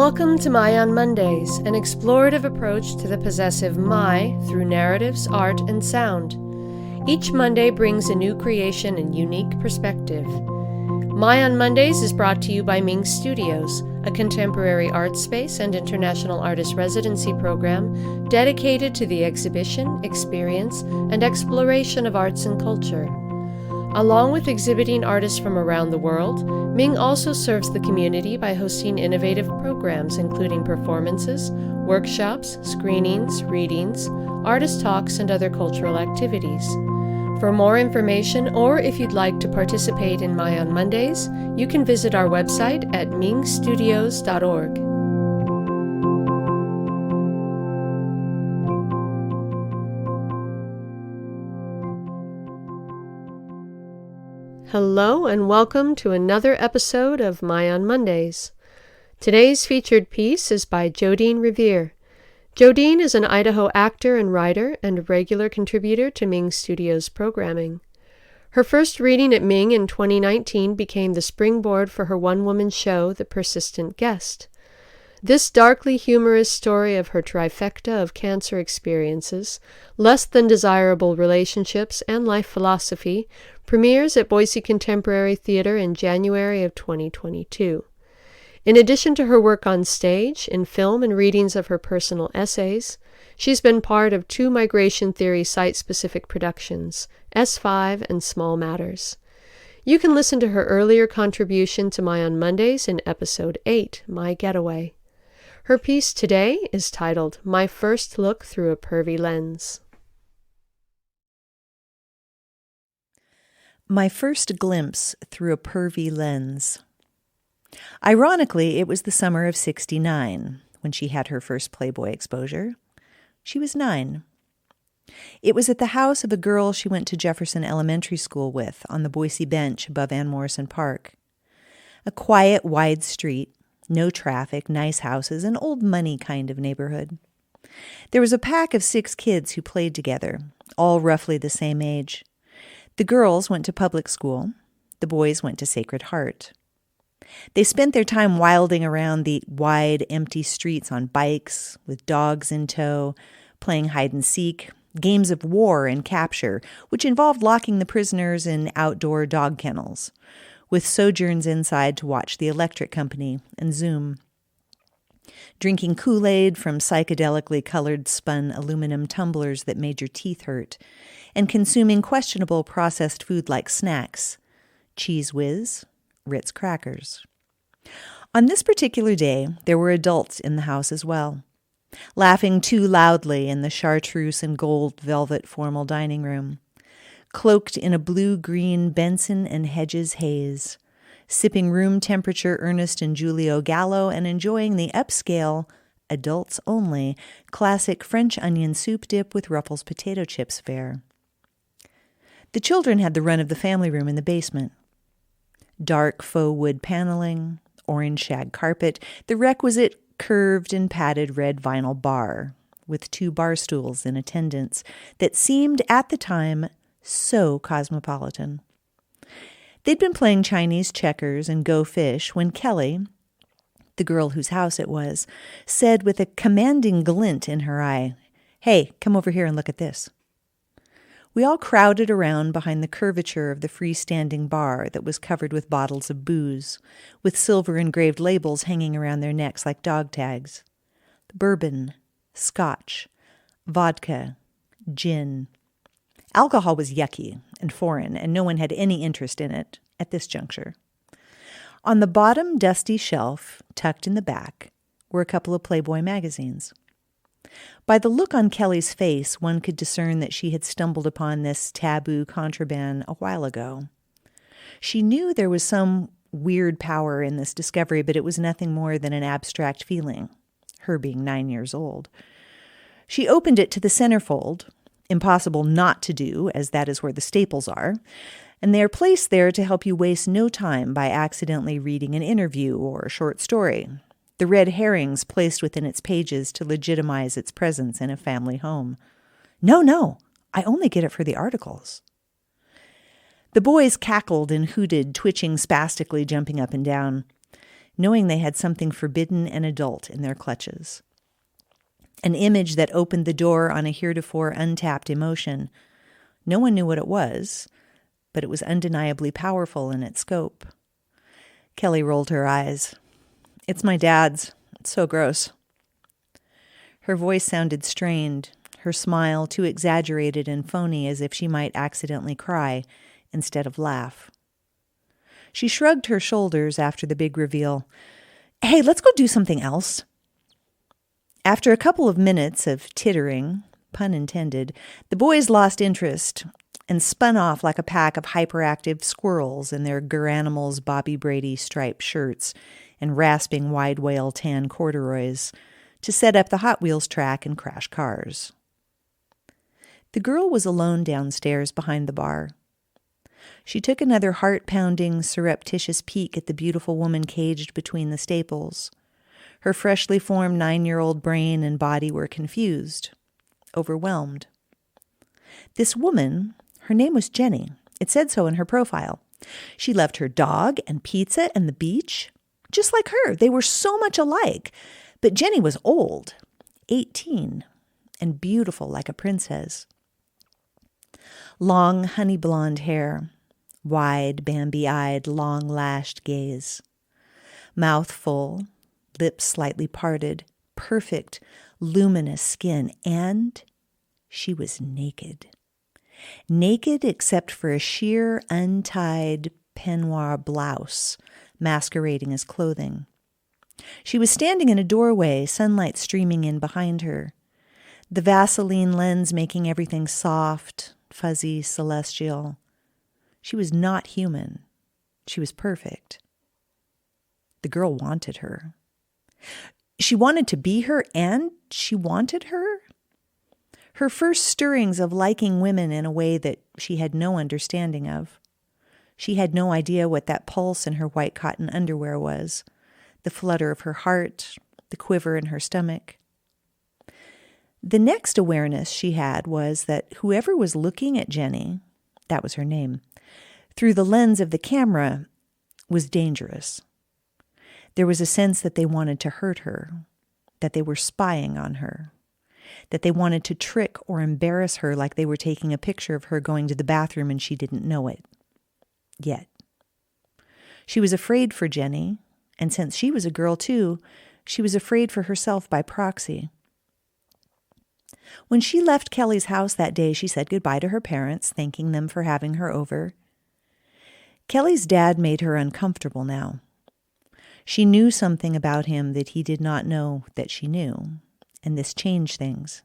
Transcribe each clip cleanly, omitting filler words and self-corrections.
Welcome to My on Mondays, an explorative approach to the possessive my through narratives, art, and sound. Each Monday brings a new creation and unique perspective. My on Mondays is brought to you by MING Studios, a contemporary art space and international artist residency program dedicated to the exhibition, experience, and exploration of arts and culture. Along with exhibiting artists from around the world, MING also serves the community by hosting innovative programs including performances, workshops, screenings, readings, artist talks, and other cultural activities. For more information, or if you'd like to participate in My on Mondays, you can visit our website at mingstudios.org. Hello and welcome to another episode of My on Mondays. Today's featured piece is by Jodeen Revere. Jodeen is an Idaho actor and writer and a regular contributor to MING Studios programming. Her first reading at MING in 2019 became the springboard for her one-woman show, The Persistent Guest. This darkly humorous story of her trifecta of cancer experiences, less than desirable relationships, and life philosophy premieres at Boise Contemporary Theater in January of 2022. In addition to her work on stage, in film, and readings of her personal essays, she's been part of 2 migration theory site-specific productions, S5 and Small Matters. You can listen to her earlier contribution to My on Mondays in Episode 8, My Getaway. Her piece today is titled My First Look Through a Pervy Lens. My first glimpse through a pervy lens. Ironically, it was the summer of '69 when she had her first Playboy exposure. She was 9. It was at the house of a girl she went to Jefferson Elementary School with on the Boise bench above Ann Morrison Park. A quiet, wide street, no traffic, nice houses, an old money kind of neighborhood. There was a pack of 6 kids who played together, all roughly the same age. The girls went to public school. The boys went to Sacred Heart. They spent their time wilding around the wide, empty streets on bikes, with dogs in tow, playing hide-and-seek, games of war and capture, which involved locking the prisoners in outdoor dog kennels, with sojourns inside to watch the electric company and Zoom. Drinking Kool-Aid from psychedelically colored spun aluminum tumblers that made your teeth hurt, and consuming questionable processed food like snacks, Cheese Whiz, Ritz crackers. On this particular day, there were adults in the house as well, laughing too loudly in the chartreuse and gold velvet formal dining room, cloaked in a blue-green Benson and Hedges haze, sipping room-temperature Ernest and Giulio Gallo and enjoying the upscale, adults-only, classic French onion soup dip with Ruffles potato chips fare. The children had the run of the family room in the basement. Dark faux wood paneling, orange shag carpet, the requisite curved and padded red vinyl bar, with 2 bar stools in attendance that seemed at the time so cosmopolitan. They'd been playing Chinese checkers and Go Fish when Kelly, the girl whose house it was, said with a commanding glint in her eye, "Hey, come over here and look at this." We all crowded around behind the curvature of the freestanding bar that was covered with bottles of booze, with silver-engraved labels hanging around their necks like dog tags. Bourbon, scotch, vodka, gin. Alcohol was yucky and foreign, and no one had any interest in it at this juncture. On the bottom dusty shelf, tucked in the back, were a couple of Playboy magazines. By the look on Kelly's face, one could discern that she had stumbled upon this taboo contraband a while ago. She knew there was some weird power in this discovery, but it was nothing more than an abstract feeling, her being 9 years old. She opened it to the centerfold, impossible not to do, as that is where the staples are, and they are placed there to help you waste no time by accidentally reading an interview or a short story. The red herrings placed within its pages to legitimize its presence in a family home. No, I only get it for the articles. The boys cackled and hooted, twitching spastically, jumping up and down. knowing they had something forbidden and adult in their clutches. An image that opened the door on a heretofore untapped emotion. No one knew what it was, but it was undeniably powerful in its scope. Kelly rolled her eyes. "It's my dad's. It's so gross." Her voice sounded strained, her smile too exaggerated and phony as if she might accidentally cry instead of laugh. She shrugged her shoulders after the big reveal. "Hey, let's go do something else." After a couple of minutes of tittering, pun intended, the boys lost interest and spun off like a pack of hyperactive squirrels in their Garanimals Bobby Brady striped shirts and rasping wide whale tan corduroys to set up the Hot Wheels track and crash cars. The girl was alone downstairs behind the bar. She took another heart-pounding, surreptitious peek at the beautiful woman caged between the staples. Her freshly formed 9-year-old brain and body were confused, overwhelmed. This woman, her name was Jenny. It said so in her profile. She loved her dog and pizza and the beach. Just like her, they were so much alike. But Jenny was old, 18, and beautiful like a princess. Long, honey blonde hair, wide, Bambi-eyed, long-lashed gaze. Mouth full, lips slightly parted, perfect, luminous skin, and she was naked. Naked except for a sheer, untied peignoir blouse masquerading as clothing. She was standing in a doorway, sunlight streaming in behind her, the Vaseline lens making everything soft, fuzzy, celestial. She was not human. She was perfect. The girl wanted her. She wanted to be her, and she wanted her. Her first stirrings of liking women in a way that she had no understanding of. She had no idea what that pulse in her white cotton underwear was, the flutter of her heart, the quiver in her stomach. The next awareness she had was that whoever was looking at Jenny, that was her name, through the lens of the camera was dangerous. There was a sense that they wanted to hurt her, that they were spying on her, that they wanted to trick or embarrass her like they were taking a picture of her going to the bathroom and she didn't know it. Yet. She was afraid for Jenny, and since she was a girl too, she was afraid for herself by proxy. When she left Kelly's house that day, she said goodbye to her parents, thanking them for having her over. Kelly's dad made her uncomfortable now. She knew something about him that he did not know that she knew, and this changed things.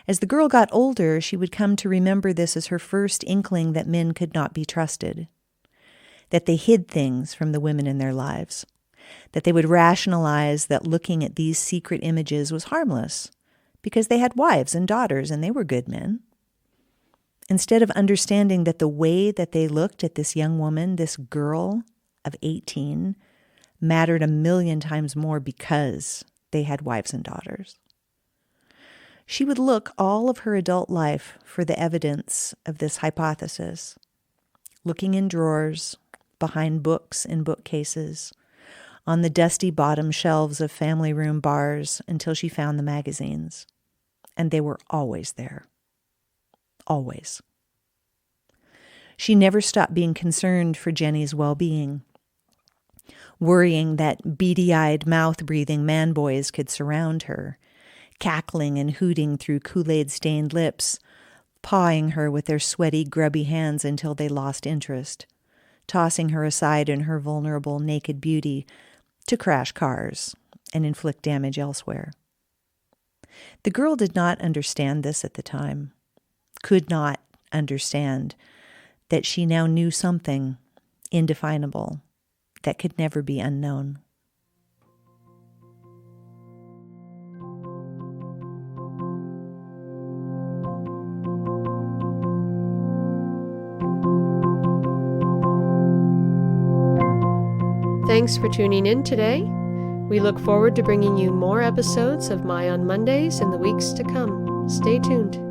As the girl got older, she would come to remember this as her first inkling that men could not be trusted, that they hid things from the women in their lives, that they would rationalize that looking at these secret images was harmless because they had wives and daughters and they were good men. Instead of understanding that the way that they looked at this young woman, this girl of 18, mattered 1,000,000 times more because they had wives and daughters. She would look all of her adult life for the evidence of this hypothesis, looking in drawers, behind books in bookcases, on the dusty bottom shelves of family room bars until she found the magazines. And they were always there. Always. She never stopped being concerned for Jenny's well-being, worrying that beady-eyed, mouth-breathing man-boys could surround her, cackling and hooting through Kool-Aid-stained lips, pawing her with their sweaty, grubby hands until they lost interest, tossing her aside in her vulnerable, naked beauty to crash cars and inflict damage elsewhere. The girl did not understand this at the time, could not understand that she now knew something indefinable that could never be unknown. Thanks for tuning in today. We look forward to bringing you more episodes of My on Mondays in the weeks to come. Stay tuned.